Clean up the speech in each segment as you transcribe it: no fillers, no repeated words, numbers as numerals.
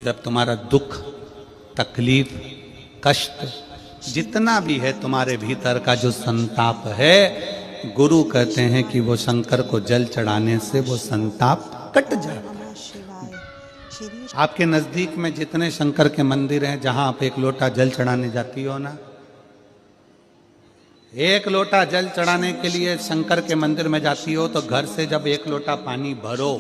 जब तुम्हारा दुख, तकलीफ, कष्ट जितना भी है तुम्हारे भीतर का जो संताप है, गुरु कहते हैं कि वो शंकर को जल चढ़ाने से वो संताप कट जाता है। आपके नजदीक में जितने शंकर के मंदिर हैं, जहां आप एक लोटा जल चढ़ाने जाती हो ना, एक लोटा जल चढ़ाने के लिए शंकर के मंदिर में जाती हो, तो घर से जब एक लोटा पानी भरो,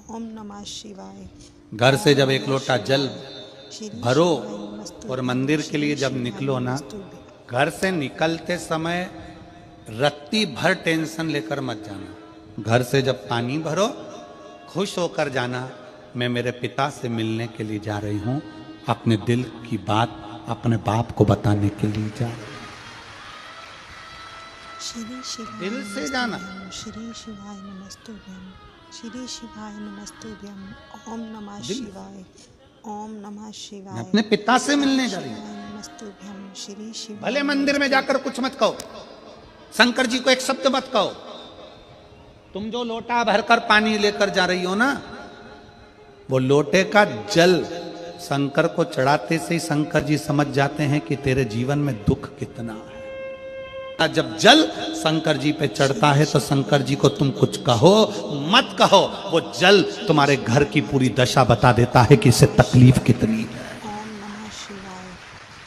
ओम नमः शिवाय, घर से जब एक लोटा जल भरो और मंदिर के लिए जब निकलो ना, घर से निकलते समय रत्ती भर टेंशन लेकर मत जाना। घर से जब पानी भरो, खुश होकर जाना, मैं मेरे पिता से मिलने के लिए जा रही हूँ, अपने दिल की बात अपने बाप को बताने के लिए जा रही हूँ। दिल से जाना। श्री शिवाय नमस्तुभ्यम, श्री शिवाय नमस्तुभ्यम, ओम नमः शिवाय, ओम नमः शिवाय। अपने पिता से मिलने जा रही हूँ। नमस्तुभ्यम श्री शिवाय। भले मंदिर में जाकर कुछ मत कहो, शंकर जी को एक शब्द मत कहो, तुम जो लोटा भरकर पानी लेकर जा रही हो ना, वो लोटे का जल शंकर को चढ़ाते से ही शंकर जी समझ जाते हैं कि तेरे जीवन में दुख कितना है। जब जल शंकर जी पे चढ़ता है तो शंकर जी को तुम कुछ कहो मत कहो, वो जल तुम्हारे घर की पूरी दशा बता देता है कि इससे तकलीफ कितनी है। ओम नमः शिवाय,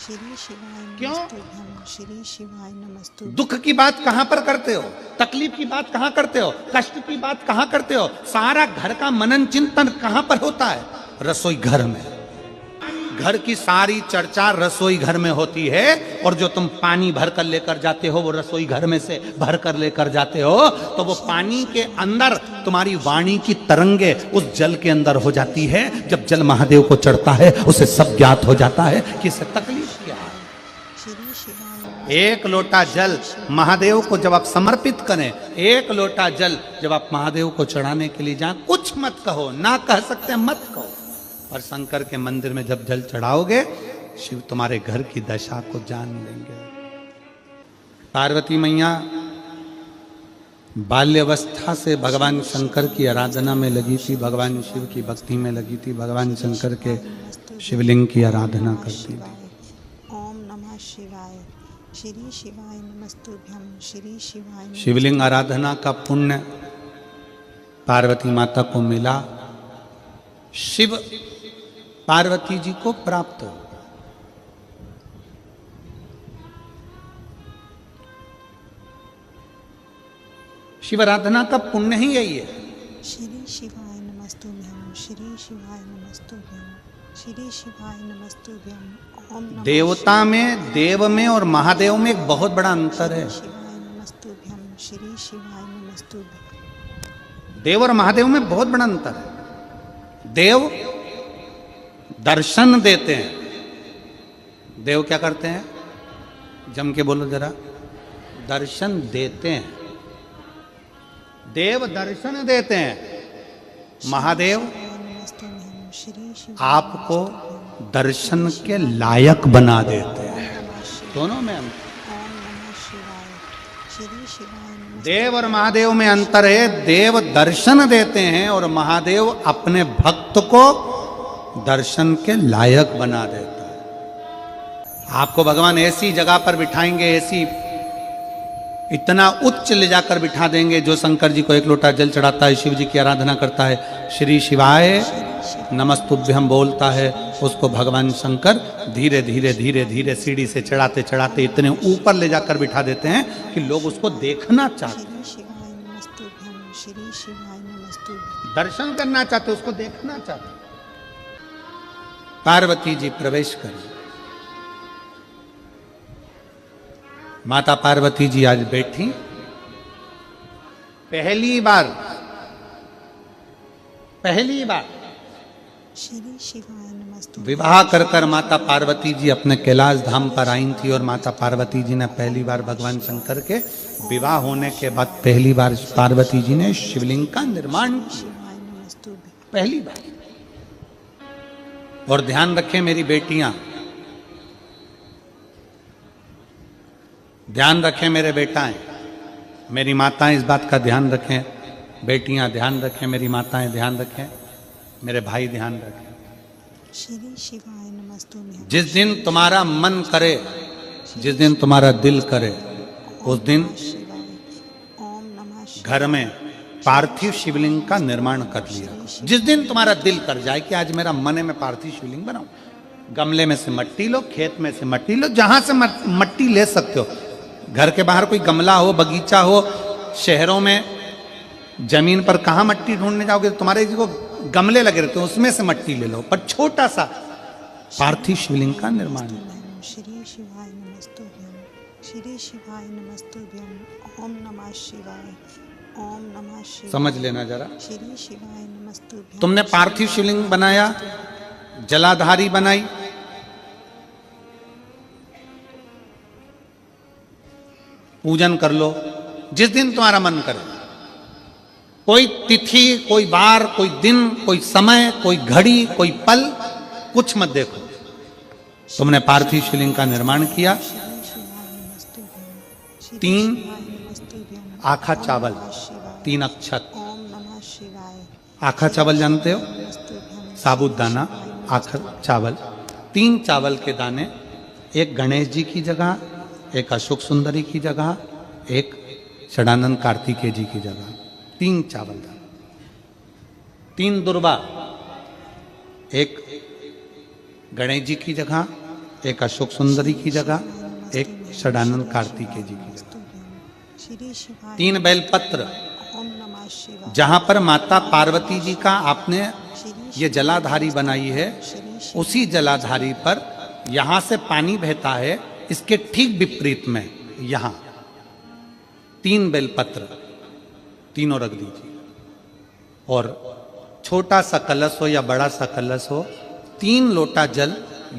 श्री शिवाय क्यों? नमस्तुभ्यम, श्री शिवाय नमस्तुभ्यम। दुख की बात कहां पर करते हो, तकलीफ की बात कहां करते हो, कष्ट की बात कहां करते हो, सारा घर का मनन चिंतन कहां पर होता है? रसोई घर में। घर की सारी चर्चा रसोई घर में होती है, और जो तुम पानी भर कर लेकर जाते हो वो रसोई घर में से भर कर लेकर जाते हो, तो वो पानी के अंदर तुम्हारी वाणी की तरंगे उस जल के अंदर हो जाती है। जब जल महादेव को चढ़ता है, उसे सब ज्ञात हो जाता है कि इससे तकलीफ क्या है। श्री शिवाय। एक लोटा जल महादेव को जब आप समर्पित करें, एक लोटा जल जब आप महादेव को चढ़ाने के लिए जाएं, कुछ मत कहो, ना कह सकते मत कहो, और शंकर के मंदिर में जब जल चढ़ाओगे, शिव तुम्हारे घर की दशा को जान लेंगे। पार्वती मैया बाल्यावस्था से भगवान शंकर की आराधना में लगी थी, भगवान शिव की भक्ति में लगी थी, भगवान शंकर के शिवलिंग की आराधना करती थी। ओम नमः शिवाय, श्री शिवाय नमस्तुभ्यम, श्री शिवाय। शिवलिंग आराधना का पुण्य पार्वती माता को मिला, शिव पार्वती जी को प्राप्त हो। शिव आराधना का पुण्य ही यही है। श्री शिवाय नमस्तुभ्यम, श्री शिवाय नमस्तुभ्यम, श्री शिवाय नमस्तुभ्यम। ओम नमः देवता में, देव में और महादेव में एक बहुत बड़ा अंतर है। शिवाय नमस्तुभ्यम, श्री शिवाय नमस्तुभ्यम। देव और महादेव में बहुत बड़ा अंतर है। देव दर्शन देते हैं। देव क्या करते हैं? जम के बोलो जरा। दर्शन देते हैं। देव दर्शन देते हैं। महादेव आपको दर्शन के लायक बना देते हैं। दोनों में अंतर। देव और महादेव में अंतर है। देव दर्शन देते हैं और महादेव अपने भक्त को दर्शन के लायक बना देता है। आपको भगवान ऐसी जगह पर बिठाएंगे, ऐसी इतना उच्च ले जाकर बिठा देंगे, जो शंकर जी को एक लोटा जल चढ़ाता है, शिव जी की आराधना करता है, श्री शिवाय नमस्तुभ्यम बोलता है, उसको भगवान शंकर धीरे धीरे धीरे धीरे सीढ़ी से चढ़ाते चढ़ाते इतने ऊपर ले जाकर बिठा देते हैं कि लोग उसको देखना चाहते हैं, दर्शन करना चाहते, उसको देखना चाहते। पार्वती जी प्रवेश करें। माता पार्वती जी आज बैठी, पहली बार विवाह कर कर माता पार्वती जी अपने कैलाश धाम पर आई थी, और माता पार्वती जी ने पहली बार भगवान शंकर के विवाह होने के बाद पहली बार पार्वती जी ने शिवलिंग का निर्माण किया, पहली बार। और ध्यान रखें मेरी बेटियां, ध्यान रखें मेरे बेटाएं, मेरी माताएं इस बात का ध्यान रखें, बेटियां ध्यान रखें, मेरी माताएं ध्यान रखें। मेरे भाई ध्यान रखें, श्री शिवाय नमस्तुभ्यं। जिस दिन तुम्हारा मन करे, जिस दिन तुम्हारा दिल करे, उस दिन शिवाय। ओम नमः शिवाय। घर में पार्थिव शिवलिंग का निर्माण कर लिया। जिस दिन तुम्हारा दिल कर जाए कि आज मेरा मन है मैं पार्थिव शिवलिंग बनाऊं, गमले में से मट्टी लो, खेत में से मट्टी लो, जहां से मट्टी ले सकते हो। घर के बाहर कोई गमला हो, बगीचा हो, शहरों में जमीन पर कहाँ मट्टी ढूंढने जाओगे, तुम्हारे को गमले लगे रहते हैं, उसमें से मट्टी ले लो, पर छोटा सा पार्थिव शिवलिंग का निर्माण। श्री शिवाय नमस्तुभ्यं। श्री शिवाय नमस्तुभ्यं। ओम नमः शिवाय। ओम नमः शिवाय। समझ लेना जरा, श्री शिवाय नमस्तुभ्यं। तुमने पार्थिव शिवलिंग बनाया, जलाधारी बनाई, पूजन कर लो जिस दिन तुम्हारा मन करे। कोई तिथि, कोई वार, कोई दिन, कोई समय, कोई घड़ी, कोई पल, कुछ मत देखो। तुमने पार्थिव शिवलिंग का निर्माण किया। 3 आखा चावल, 3 अक्षत। ओम नमः शिवाय। आखा चावल जानते हो, साबुदाना, आखा चावल, 3 चावल के दाने, एक गणेश जी की जगह, एक अशोक सुंदरी की जगह, एक षडानंद कार्तिकेय जी की जगह, 3 चावल दाने, 3 दुर्वा, एक गणेश जी की जगह, एक अशोक सुंदरी की जगह, एक षडानंद कार्तिकेय जी की जगह, 3 बेलपत्र। ओम नमः शिवाय। जहां पर माता पार्वती जी का आपने ये जलाधारी बनाई है, उसी जलाधारी पर यहां से पानी बहता है, इसके ठीक विपरीत में यहां 3 बेलपत्र, तीनों रख दीजिए। और छोटा सा कलश हो या बड़ा सा कलश हो, 3 लोटा जल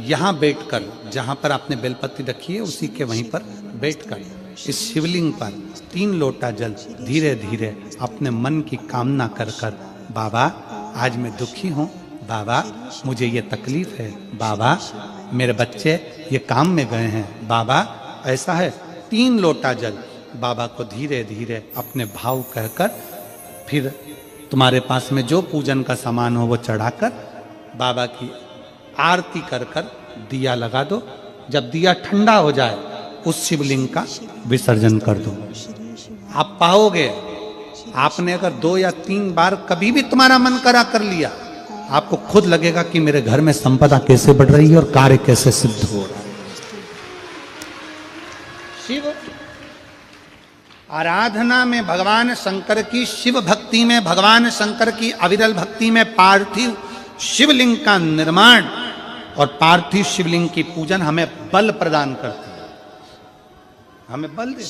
यहां बैठकर, जहां पर आपने बेलपत्ती रखी है उसी के वहीं पर बैठकर इस शिवलिंग पर 3 लोटा जल धीरे धीरे अपने मन की कामना कर कर, बाबा आज मैं दुखी हूं, बाबा मुझे ये तकलीफ है, बाबा मेरे बच्चे ये काम में गए हैं, बाबा ऐसा है, 3 लोटा जल बाबा को धीरे धीरे अपने भाव कहकर, फिर तुम्हारे पास में जो पूजन का सामान हो वो चढ़ाकर बाबा की आरती कर कर दिया लगा दो। जब दिया ठंडा हो जाए उस शिवलिंग का विसर्जन कर दो। आप पाओगे, आपने अगर 2 या 3 बार कभी भी तुम्हारा मन करा कर लिया, आपको खुद लगेगा कि मेरे घर में संपदा कैसे बढ़ रही है और कार्य कैसे सिद्ध हो रहा है। शिव आराधना में भगवान शंकर की, शिव भक्ति में भगवान शंकर की अविरल भक्ति में पार्थिव शिवलिंग का निर्माण और पार्थिव शिवलिंग की पूजन हमें बल प्रदान करती है, हमें बल दे।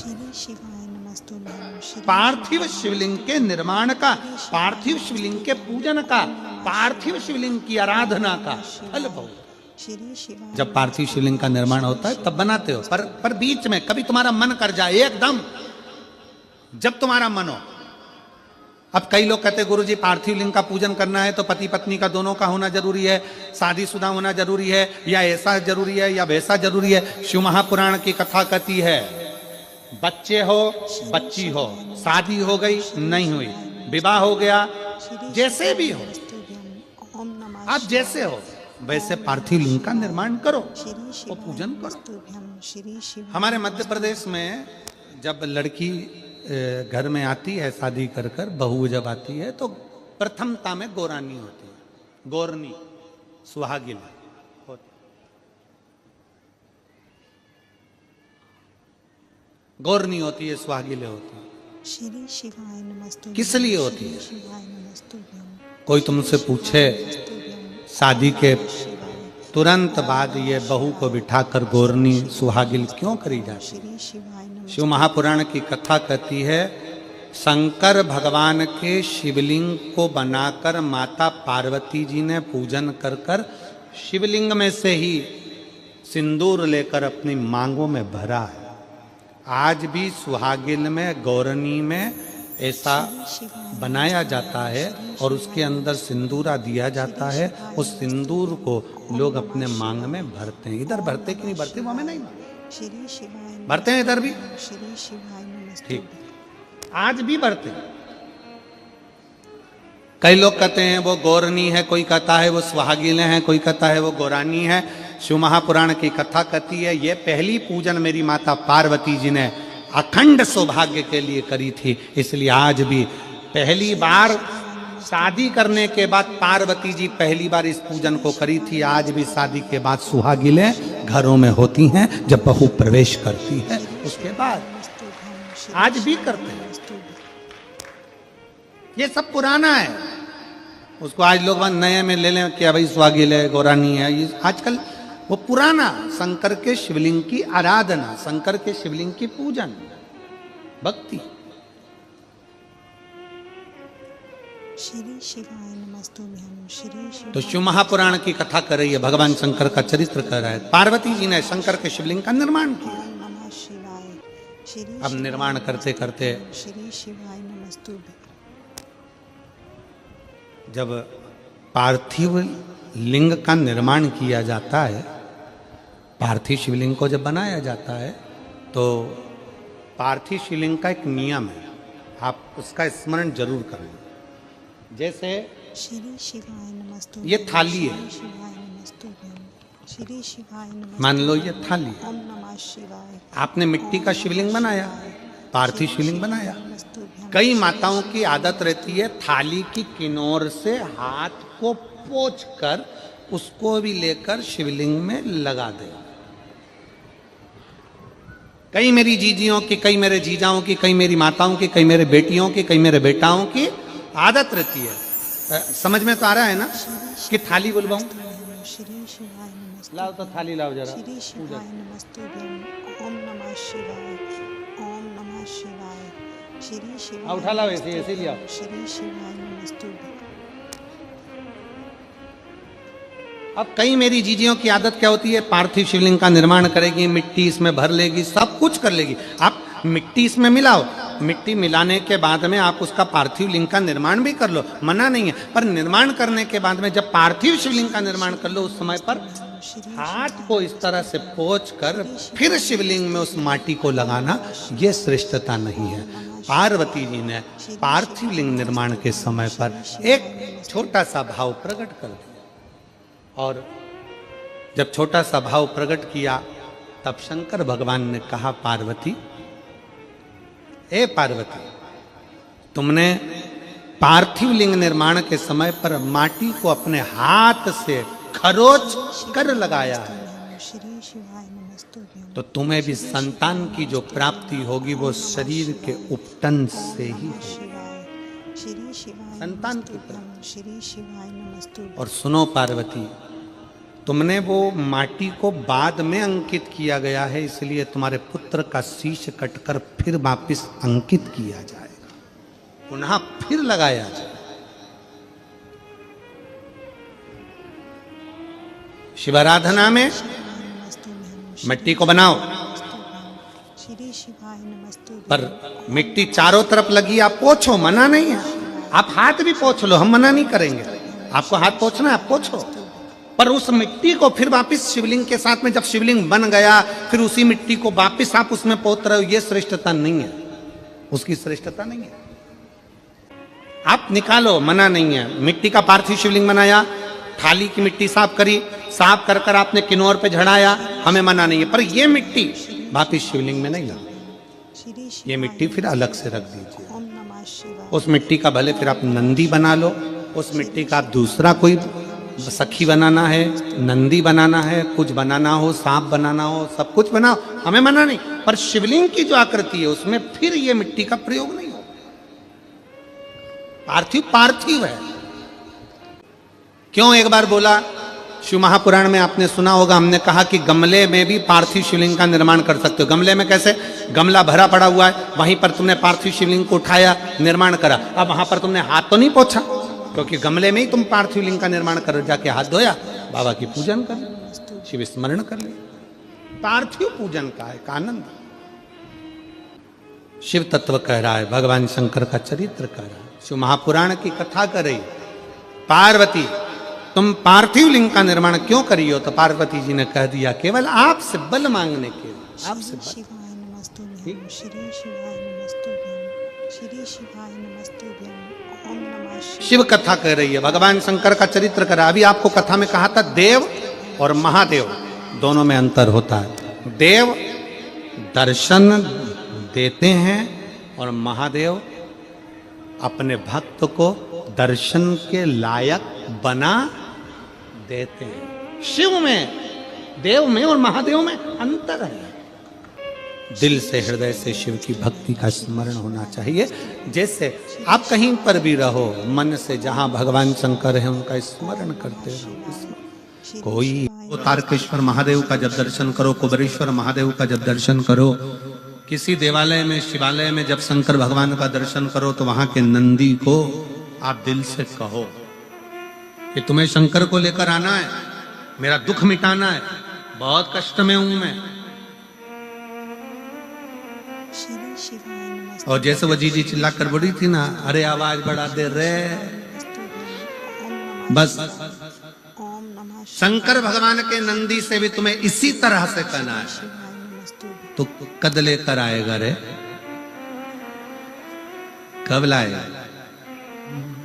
पार्थिव शिवलिंग के निर्माण का, पार्थिव शिवलिंग के पूजन का, पार्थिव शिवलिंग की आराधना का फल भोग। जब पार्थिव शिवलिंग का निर्माण होता है तब बनाते हो, पर बीच में कभी तुम्हारा मन कर जाए एकदम, जब तुम्हारा मन हो। अब कई लोग कहते हैं गुरुजी पार्थिव लिंग का पूजन करना है तो पति पत्नी का दोनों का होना जरूरी है, शादीशुदा होना जरूरी है, या ऐसा जरूरी है या वैसा जरूरी है। शिव महापुराण की कथा कहती है बच्चे हो, बच्ची हो, शादी हो गई नहीं हुई, विवाह हो गया, जैसे भी हो, आप जैसे हो वैसे पार्थिव लिंग का निर्माण करो, वो पूजन करो। हमारे मध्य प्रदेश में जब लड़की घर में आती है शादी कर कर, बहू जब आती है तो प्रथमता में गोरानी होती है, गोरनी सुहागिन होती। गोरनी होती है, सुहागिले होती है। किस लिए होती है? कोई तुमसे पूछे शादी के तुरंत बाद ये बहू को बिठाकर गोरनी सुहागिल क्यों करी जाती है? शिव महापुराण की कथा कहती है शंकर भगवान के शिवलिंग को बनाकर माता पार्वती जी ने पूजन कर कर शिवलिंग में से ही सिंदूर लेकर अपनी मांगों में भरा है। आज भी सुहागिन में, गौरनी में ऐसा बनाया जाता है और उसके अंदर सिंदूरा दिया जाता है। उस सिंदूर को लोग अपने मांग में भरते हैं। इधर भरते कि नहीं भरते वो हमें नहीं भरते हैं, इधर भी ठीक, आज भी भरते हैं। कई लोग कहते हैं वो गौरनी है, कोई कहता है वो सुहागिन है, कोई कहता है वो गौरानी है। शिव महापुराण की कथा कहती है ये पहली पूजन मेरी माता पार्वती जी ने अखंड सौभाग्य के लिए करी थी, इसलिए आज भी पहली बार शादी करने के बाद पार्वती जी पहली बार इस पूजन को करी थी। आज भी शादी के बाद सुहागिनें घरों में होती हैं, जब बहू प्रवेश करती है उसके बाद आज भी करते हैं। ये सब पुराना है, उसको आज लोग नए में ले लें कि भाई सुहागिन है, गौरानी है। ये आजकल वो पुराना शंकर के शिवलिंग की आराधना, शंकर के शिवलिंग की पूजन, भक्ति। श्री शिवाय नमस्तुभ्यं। श्री शिवाय। तो शिव महापुराण की कथा कर रही है, भगवान शंकर का चरित्र कर रहा है। पार्वती जी ने शंकर के शिवलिंग का निर्माण किया। ओम नमः शिवाय। श्री अब निर्माण करते करते श्री शिवाय नमस्तुभ्यं। जब पार्थिव लिंग का निर्माण किया जाता है, पार्थिव शिवलिंग को जब बनाया जाता है, तो पार्थिव शिवलिंग का एक नियम है, आप उसका स्मरण जरूर करें। जैसे श्री शिवाय नमस्तुभ्यं। ये थाली है, श्री शिवाय नमस्तुभ्यं। श्री शिवाय नमस्तुभ्यं। मान लो ये थाली है, ओम नमः शिवाय। आपने मिट्टी का शिवलिंग बनाया, पार्थिव शिवलिंग बनाया। नमस्तुभ्यं। कई माताओं की आदत रहती है थाली की किनार से हाथ को पोंछकर उसको भी लेकर शिवलिंग में लगा दे। कई मेरी जीजियों की, कई मेरे जीजाओं की, कई मेरी माताओं की, कई मेरे बेटियों की, कई मेरे बेटाओं की आदत रहती है। समझ में तो आ रहा है ना कि थाली बुलवाऊं? श्री शिवाय नमस्तुभ्यं। लाओ तो थाली लाओ जरा। श्री शिवाय नमस्तुभ्यं। ओम नमः शिवाय। ओम नमः शिवाय। श्री शिवाय। उठा लाओ, ऐसे ऐसे लिया। श्री शिवाय नमस्तुभ्यं। अब कई मेरी जीजियों की आदत क्या होती है, पार्थिव शिवलिंग का निर्माण करेगी, मिट्टी इसमें भर लेगी, सब कुछ कर लेगी। आप मिट्टी इसमें मिलाओ, मिट्टी मिलाने के बाद में आप उसका पार्थिव लिंग का निर्माण भी कर लो, मना नहीं है। पर निर्माण करने के बाद में जब पार्थिव शिवलिंग का निर्माण कर लो, उस समय पर हाथ को इस तरह से पोंछ कर फिर शिवलिंग में उस माटी को लगाना, ये श्रेष्ठता नहीं है। पार्वती जी ने पार्थिव लिंग निर्माण के समय पर एक छोटा सा भाव प्रकट कर दिया, और जब छोटा सा भाव प्रकट किया तब शंकर भगवान ने कहा, पार्वती, ए पार्वती, तुमने पार्थिव लिंग निर्माण के समय पर माटी को अपने हाथ से खरोच कर लगाया है, श्री शिवाय नमस्तुभ्यं। तो तुम्हें भी संतान की जो प्राप्ति होगी वो शरीर के उपटन से ही होगी। शिवाय। श्री शिवाय संतान की नमस्तुभ्यं। श्री शिवाय नमस्तुभ्यं। और सुनो पार्वती, तुमने वो माटी को बाद में अंकित किया गया है, इसलिए तुम्हारे पुत्र का शीश कटकर फिर वापिस अंकित किया जाएगा, पुनः फिर लगाया जाएगा। शिवाराधना में मिट्टी को बनाओ, श्री शिवाय नमस्तुभ्यं। पर मिट्टी चारों तरफ लगी, आप पोंछो, मना नहीं है। आप हाथ भी पोंछ लो, हम मना नहीं करेंगे। आपको हाथ पोंछना है, आप पोंछो, पर उस मिट्टी को फिर वापस शिवलिंग के साथ में, जब शिवलिंग बन गया फिर उसी मिट्टी को वापस आप उसमें पोत रहे हो, ये श्रेष्ठता नहीं है, उसकी श्रेष्ठता नहीं है। आप निकालो, मना नहीं है। मिट्टी का पार्थिव शिवलिंग बनाया, थाली की मिट्टी साफ करी, साफ कर कर आपने किन्नौर पे झड़ाया, हमें मना नहीं है, पर ये मिट्टी वापिस शिवलिंग में नहीं लगा, ये मिट्टी फिर अलग से रख दीजिए। ओम नमः शिवाय। उस मिट्टी का भले फिर आप नंदी बना लो, उस मिट्टी का आप दूसरा कोई सखी बनाना है, नंदी बनाना है, कुछ बनाना हो, सांप बनाना हो, सब कुछ बनाओ, हमें मना नहीं, पर शिवलिंग की जो आकृति है उसमें फिर ये मिट्टी का प्रयोग नहीं हो। पार्थिव पार्थिव है। क्यों एक बार बोला, शिव महापुराण में आपने सुना होगा, हमने कहा कि गमले में भी पार्थिव शिवलिंग का निर्माण कर सकते हो। गमले में कैसे? गमला भरा पड़ा हुआ है, वहीं पर तुमने पार्थिव शिवलिंग को उठाया, निर्माण करा। अब वहां पर तुमने हाथ तो नहीं पोंछा, क्योंकि गमले में ही तुम पार्थिव लिंग का निर्माण कर, जाके हाथ धोया, बाबा की पूजन कर, शिव स्मरण कर ले। पार्थिव पूजन का एक आनंद शिव तत्व कह रहा है, भगवान शंकर का चरित्र कह रहा है, शिव महापुराण की कथा कर रही। पार्वती, तुम पार्थिव लिंग का निर्माण क्यों करी हो? तो पार्वती जी ने कह दिया, केवल आपसे बल मांगने के लिए, आपसे बल। शिवाय नमस्तुभ्यं। श्री शिवाय नमस्तुभ्यं। श्री शिवाय नमस्तुभ्यम। ओम नमः शिवाय। शिव कथा कह रही है, भगवान शंकर का चरित्र करा। अभी आपको कथा में कहा था देव और महादेव दोनों में अंतर होता है। देव दर्शन देते हैं और महादेव अपने भक्त को दर्शन के लायक बना देते हैं। शिव में, देव में और महादेव में अंतर है। दिल से हृदय से शिव की भक्ति का स्मरण होना चाहिए। जैसे आप कहीं पर भी रहो, मन से जहां भगवान शंकर है उनका स्मरण करते रहो। कोई तारकेश्वर महादेव का जब दर्शन करो, कुबेरेश्वर महादेव का जब दर्शन करो, किसी देवालय में, शिवालय में जब शंकर भगवान का दर्शन करो तो वहां के नंदी को आप दिल से कहो कि तुम्हें शंकर को लेकर आना है, मेरा दुख मिटाना है, बहुत कष्ट में हूं मैं। श्री शिवाय नमस्तुभ्यम। और जैसे वो जीजी चिल्ला कर बोली थी ना, अरे आवाज बढ़ा दे रे, बस ओम नमः शंकर भगवान के नंदी से भी तुम्हें इसी तरह से कहना है। शिवाय नमस्तुभ्यम। तो कद लेकर आएगा रे, कब लाएगा?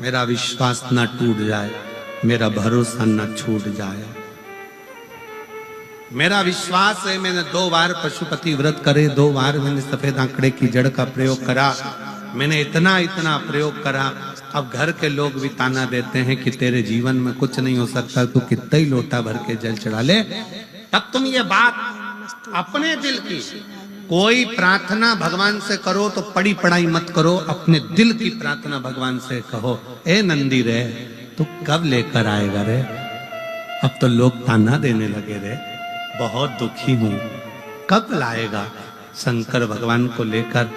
मेरा विश्वास ना टूट जाए, मेरा भरोसा ना छूट जाए। मेरा विश्वास है, मैंने 2 बार पशुपति व्रत करे, 2 बार मैंने सफेद आंकड़े की जड़ का प्रयोग करा, मैंने इतना प्रयोग करा। अब घर के लोग भी ताना देते हैं कि तेरे जीवन में कुछ नहीं हो सकता, तू कितना ही लोटा भर के जल चढ़ा ले। तब तुम ये बात अपने दिल की, कोई प्रार्थना भगवान से करो तो पड़ी पढ़ाई मत करो, अपने दिल की प्रार्थना भगवान से कहो, ए नंदी रे तू कब लेकर आएगा रे? अब तो लोग ताना देने लगे रे, बहुत दुखी हूं, कब लाएगा शंकर भगवान को लेकर?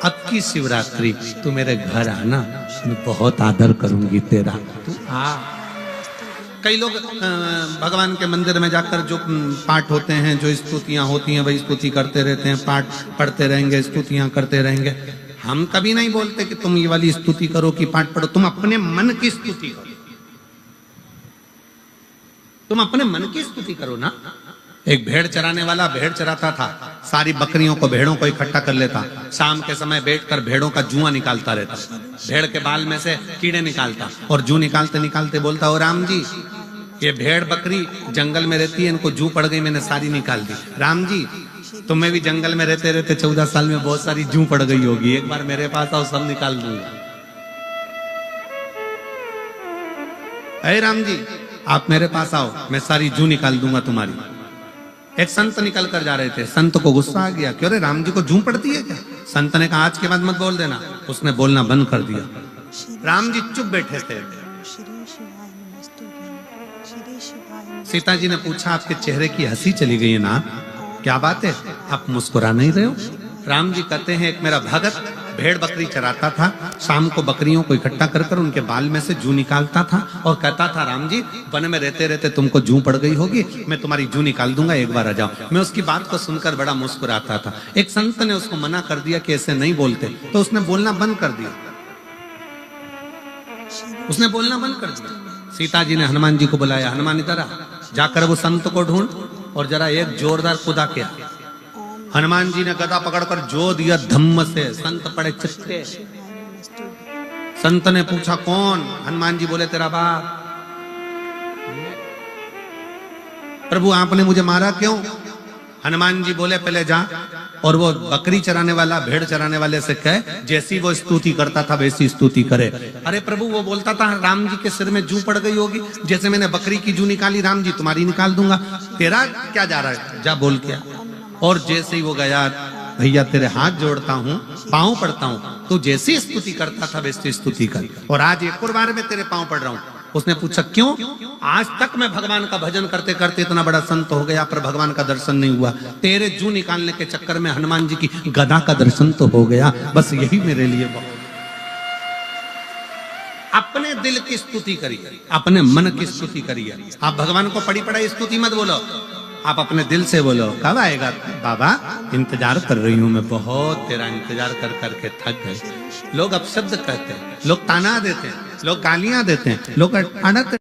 अब की शिवरात्रि तू मेरे घर आना, मैं बहुत आदर करूंगी तेरा, तू आ। कई लोग भगवान के मंदिर में जाकर जो पाठ होते हैं, जो स्तुतियां होती हैं, वही स्तुति करते रहते हैं, पाठ पढ़ते रहेंगे, स्तुतियां करते रहेंगे। हम कभी नहीं बोलते कि तुम ये वाली स्तुति करो कि पाठ पढ़ो, तुम अपने मन की स्तुति करो, तुम अपने मन की स्तुति करो ना। एक भेड़ चराने वाला भेड़ चराता था, सारी बकरियों को, भेड़ों को इकट्ठा कर लेता, शाम के समय बैठकर भेड़ों का जुआ निकालता रहता, भेड़ के बाल में से कीड़े निकालता और जू निकालते निकालते बोलता, ओ राम जी, ये भेड़ बकरी जंगल में रहती है, इनको जू पड़ गई, मैंने सारी निकाल दी। राम जी, तुम्हें भी जंगल में रहते रहते 14 साल में बहुत सारी जू पड़ गई होगी, एक बार मेरे पास आओ, सब निकाल दूंगा। अरे राम जी, आप मेरे पास आओ, मैं सारी जू निकाल दूंगा तुम्हारी। एक संत निकल कर जा रहे थे, संत को गुस्सा आ गया, क्यों रे राम जी को जू पड़ती है क्या? संत ने कहा आज के बाद मत बोल देना। उसने बोलना बंद कर दिया। राम जी चुप बैठे थे। श्री शिवाय नमस्तुभ्यम। श्री शिवाय नमस्तुभ्यम। सीता जी ने पूछा, आपके चेहरे की हंसी चली गई है ना, क्या बात है, आप मुस्कुरा नहीं रहे हो? राम जी कहते हैं, एक मेरा भगत भेड़ बकरी चराता था, शाम को बकरियों को इकट्ठा कर कर उनके बाल में से जू निकालता था और कहता था, राम जी वन में रहते रहते तुमको जू पड़ गई होगी, मैं तुम्हारी जू निकाल दूंगा, एक बार आ जाओ। मैं उसकी बात को सुनकर बड़ा मुस्कुराता था। एक संत ने उसको मना कर दिया कि ऐसे नहीं बोलते, तो उसने बोलना बंद कर दिया, उसने बोलना बंद कर दिया। सीता जी ने हनुमान जी को बुलाया, हनुमान इधर आ, जाकर वो संत को ढूंढ और जरा एक जोरदार कुदा किया। हनुमान जी ने गदा पकड़कर जो दिया धम्म से, संत पड़े चित्ते। संत ने पूछा कौन? हनुमान जी बोले तेरा बाप। प्रभु आपने मुझे मारा क्यों? हनुमान जी बोले पहले जा और वो बकरी चराने वाला, भेड़ चराने वाले से कह, जैसी वो स्तुति करता था वैसी स्तुति करे। अरे प्रभु वो बोलता था राम जी के सिर में जू पड़ गई होगी, जैसे मैंने बकरी की जू निकाली, राम जी तुम्हारी निकाल दूंगा, तेरा क्या जा रहा है, जा बोल क्या। और जैसे ही वो गया, भैया तेरे हाथ जोड़ता हूँ, पांव पड़ता हूँ, तू जैसी स्तुति करता था वैसी स्तुति कर, और आज एक और बार मैं तेरे पांव पड़ रहा हूँ। उसने पूछा क्यों? आज तक मैं भगवान का भजन करते करते इतना बड़ा संत हो गया, पर भगवान का दर्शन नहीं हुआ। तेरे जू निकालने के चक्कर में हनुमान जी की गदा का दर्शन तो हो गया, बस यही मेरे लिए बहुत। अपने दिल की स्तुति करिए, अपने मन की स्तुति करिए। आप भगवान को पड़ी पड़ाई स्तुति मत बोलो, आप अपने दिल से बोलो, कब आएगा बाबा, इंतजार कर रही हूं मैं, बहुत तेरा इंतजार कर करके थक गए। लोग अपशब्द कहते हैं, लोग ताना देते हैं, लोग गालियां देते हैं, लोग अड़त